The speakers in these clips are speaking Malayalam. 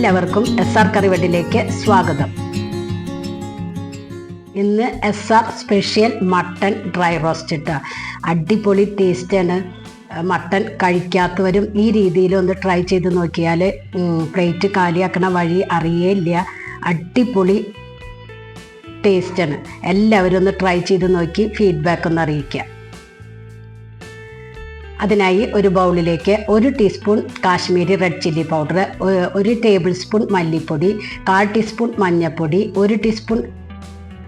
എല്ലാവർക്കും SR കറിവെട്ടിലേക്ക് സ്വാഗതം. ഇന്ന് SR special mutton dry roast ഇട്ട അടിപൊളി ടേസ്റ്റാണ്. മട്ടൺ കഴിക്കാത്തവരും ഈ രീതിയിൽ ഒന്ന് ട്രൈ ചെയ്ത് നോക്കിയാൽ പ്ലേറ്റ് കാലിയാക്കണ വഴി അറിയേയില്ല. അടിപൊളി ടേസ്റ്റാണ്. എല്ലാവരും ഒന്ന് ട്രൈ ചെയ്ത് നോക്കി ഫീഡ്ബാക്ക് ഒന്ന് അറിയിക്കുക. അതിനായി ഒരു ബൗളിലേക്ക് 1 teaspoon Kashmiri red chilli powder, 1 table spoon മല്ലിപ്പൊടി, 1/4 ടീസ്പൂൺ മഞ്ഞൾപ്പൊടി, 1 ടീസ്പൂൺ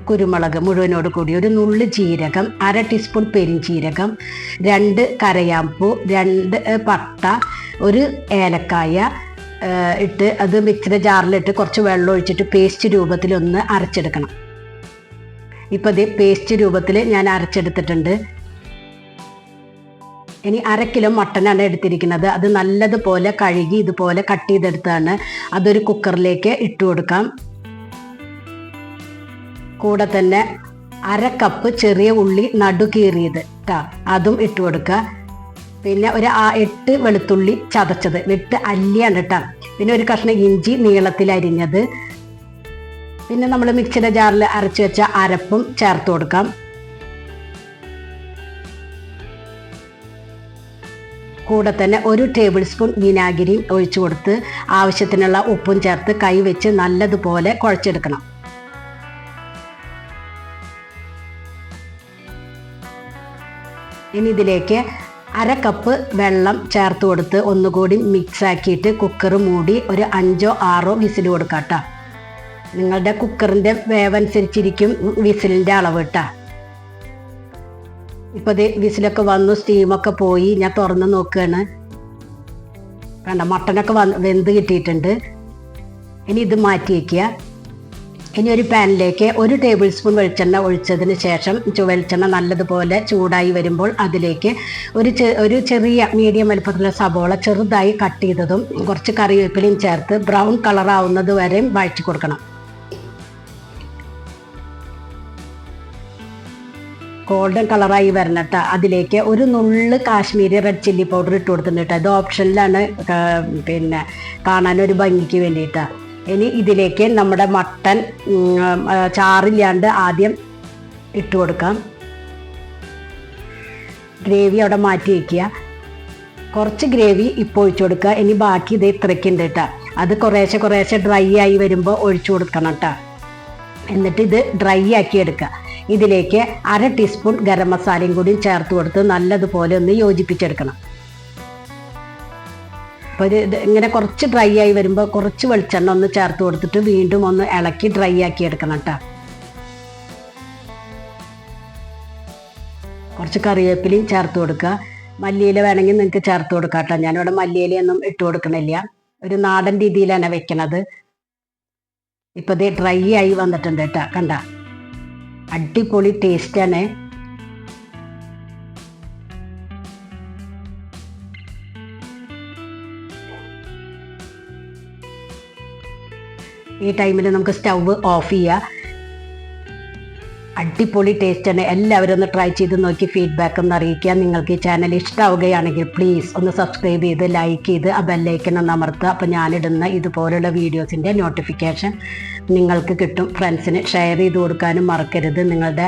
കുരുമുളക് മുഴുവനോട് കൂടി, 1 നുള്ള് ജീരകം, 1/2 ടീസ്പൂൺ പെരിഞ്ജീരകം, 2 കരയാമ്പൂ, 2 പട്ട, 1 ഏലക്കായ ഇട്ട് അത് മിക്സിയുടെ ജാറിലിട്ട് കുറച്ച് വെള്ളം ഒഴിച്ചിട്ട് പേസ്റ്റ് രൂപത്തിൽ ഒന്ന് അരച്ചെടുക്കണം. ഇപ്പോൾ ഇത് പേസ്റ്റ് രൂപത്തിൽ ഞാൻ അരച്ചെടുത്തിട്ടുണ്ട്. ഇനി 1/2 കിലോ മട്ടനാണ് എടുത്തിരിക്കുന്നത്. അത് നല്ലതുപോലെ കഴുകി ഇതുപോലെ കട്ട് ചെയ്തെടുത്താണ്. അതൊരു കുക്കറിലേക്ക് ഇട്ട് കൊടുക്കാം. കൂടെ തന്നെ 1/2 കപ്പ് ചെറിയ ഉള്ളി നടുകീറിയത് അതും ഇട്ട് കൊടുക്കുക. പിന്നെ ഒരു 8 വെളുത്തുള്ളി ചതച്ചത് 8 അല്ലിയാണ് കേട്ടോ. പിന്നെ ഒരു കഷ്ണം ഇഞ്ചി നീളത്തിൽ അരിഞ്ഞത്. പിന്നെ നമ്മൾ മിക്സിയുടെ ജാറിൽ അരച്ച് വെച്ച അരപ്പും ചേർത്ത് കൊടുക്കാം. കൂടെ തന്നെ 1 ടേബിൾ സ്പൂൺ വിനാഗിരിയും ഒഴിച്ചു കൊടുത്ത് ആവശ്യത്തിനുള്ള ഉപ്പും ചേർത്ത് കൈവച്ച് നല്ലതുപോലെ കുഴച്ചെടുക്കണം. ഇനി ഇതിലേക്ക് 1/2 കപ്പ് വെള്ളം ചേർത്ത് കൊടുത്ത് ഒന്നുകൂടി മിക്സ് ആക്കിയിട്ട് കുക്കർ മൂടി ഒരു 5ഓ 6ഓ വിസിൽ കൊടുക്കാം കേട്ടോ. നിങ്ങളുടെ കുക്കറിൻ്റെ വേവനുസരിച്ചിരിക്കും വിസിലിൻ്റെ അളവ് കേട്ടോ. ഇപ്പോൾ ഇത് വിസിലൊക്കെ വന്നു, സ്റ്റീമൊക്കെ പോയി. ഞാൻ തുറന്ന് നോക്കുകയാണ്. കണ്ട മട്ടനൊക്കെ വെന്ത് കിട്ടിയിട്ടുണ്ട്. ഇനി ഇത് മാറ്റി വയ്ക്കുക. ഇനി ഒരു പാനിലേക്ക് 1 ടേബിൾ സ്പൂൺ വെളിച്ചെണ്ണ ഒഴിച്ചതിന് ശേഷം വെളിച്ചെണ്ണ നല്ലതുപോലെ ചൂടായി വരുമ്പോൾ അതിലേക്ക് ഒരു ചെറിയ മീഡിയം വലുപ്പത്തിലുള്ള സബോള ചെറുതായി കട്ട് ചെയ്തതും കുറച്ച് കറിവേപ്പിലയും ചേർത്ത് ബ്രൗൺ കളറാവുന്നത് വരെയും വഴറ്റി കൊടുക്കണം. ഗോൾഡൻ കളറായി വരണം കേട്ടോ. അതിലേക്ക് 1 നുള്ള് കാശ്മീരി റെഡ് ചില്ലി പൗഡർ ഇട്ട് കൊടുത്തിട്ടുണ്ട് കേട്ടോ. ഇത് ഓപ്ഷനിലാണ്, പിന്നെ കാണാനൊരു ഭംഗിക്ക് വേണ്ടിയിട്ടാണ്. ഇനി ഇതിലേക്ക് നമ്മുടെ മട്ടൻ ചാറില്ലാണ്ട് ആദ്യം ഇട്ട് കൊടുക്കാം. ഗ്രേവി അവിടെ മാറ്റി വയ്ക്കുക. കുറച്ച് ഗ്രേവി ഇപ്പോൾ ഒഴിച്ചു കൊടുക്കുക. ഇനി ബാക്കി ഇത് ഇത്രയ്ക്കുണ്ട് കേട്ടോ. അത് കുറേശ്ശെ ഡ്രൈ ആയി വരുമ്പോൾ ഒഴിച്ചു കൊടുക്കണം കേട്ടോ. എന്നിട്ട് ഇത് ഡ്രൈ ആക്കി എടുക്കുക. ഇതിലേക്ക് 1/2 ടീസ്പൂൺ ഗരം മസാലയും കൂടി ചേർത്ത് കൊടുത്ത് നല്ലതുപോലെ ഒന്ന് യോജിപ്പിച്ചെടുക്കണം. അപ്പോൾ ഇത് ഇങ്ങനെ കുറച്ച് ഡ്രൈ ആയി വരുമ്പോൾ കുറച്ച് വെളിച്ചെണ്ണ ഒന്ന് ചേർത്ത് കൊടുത്തിട്ട് വീണ്ടും ഒന്ന് ഇളക്കി ഡ്രൈ ആക്കി എടുക്കണം കേട്ടോ. കുറച്ച് കറിവേപ്പിലയും ചേർത്ത് കൊടുക്കുക. മല്ലിയില വേണമെങ്കിൽ നിങ്ങൾക്ക് ചേർത്ത് കൊടുക്കാം കേട്ടോ. ഞാനിവിടെ മല്ലിയിലയൊന്നും ഇട്ട് കൊടുക്കണില്ല. ഒരു നാടൻ രീതിയിലാണ് വെക്കണത്. ഇപ്പോൾ ഇത് ഡ്രൈ ആയി വന്നിട്ടുണ്ട് കേട്ടോ. കണ്ട അടിപൊളി ടേസ്റ്റാണ്. ഈ ടൈമിൽ നമുക്ക് സ്റ്റവ് ഓഫ് ചെയ്യുക. അടിപൊളി ടേസ്റ്റാണ്. എല്ലാവരും ഒന്ന് ട്രൈ ചെയ്ത് നോക്കി ഫീഡ്ബാക്ക് ഒന്ന് അറിയിക്കുക. നിങ്ങൾക്ക് ഈ ചാനൽ ഇഷ്ടമാവുകയാണെങ്കിൽ പ്ലീസ് ഒന്ന് സബ്സ്ക്രൈബ് ചെയ്ത് ലൈക്ക് ചെയ്ത് ആ ബെല്ലൈക്കൻ ഒന്ന് അമർത്തുക. അപ്പോൾ ഞാനിടുന്ന ഇതുപോലുള്ള വീഡിയോസിൻ്റെ നോട്ടിഫിക്കേഷൻ നിങ്ങൾക്ക് കിട്ടും. ഫ്രണ്ട്സിന് ഷെയർ ചെയ്ത് കൊടുക്കാനും മറക്കരുത്. നിങ്ങളുടെ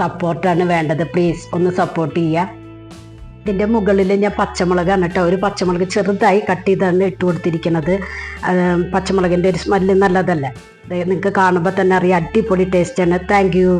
സപ്പോർട്ടാണ് വേണ്ടത്. പ്ലീസ് ഒന്ന് സപ്പോർട്ട് ചെയ്യുക. ഇതിൻ്റെ മുകളിൽ ഞാൻ പച്ചമുളകാണ് കേട്ടോ. ഒരു പച്ചമുളക് ചെറുതായി കട്ട് ചെയ്താണ് ഇട്ട് കൊടുത്തിരിക്കുന്നത്. പച്ചമുളകിൻ്റെ ഒരു സ്മെല്ല് നല്ലതല്ലേ. നിങ്ങൾക്ക് കാണുമ്പോൾ തന്നെ അറിയാം. അടിപൊളി ടേസ്റ്റാണ്. Thank you.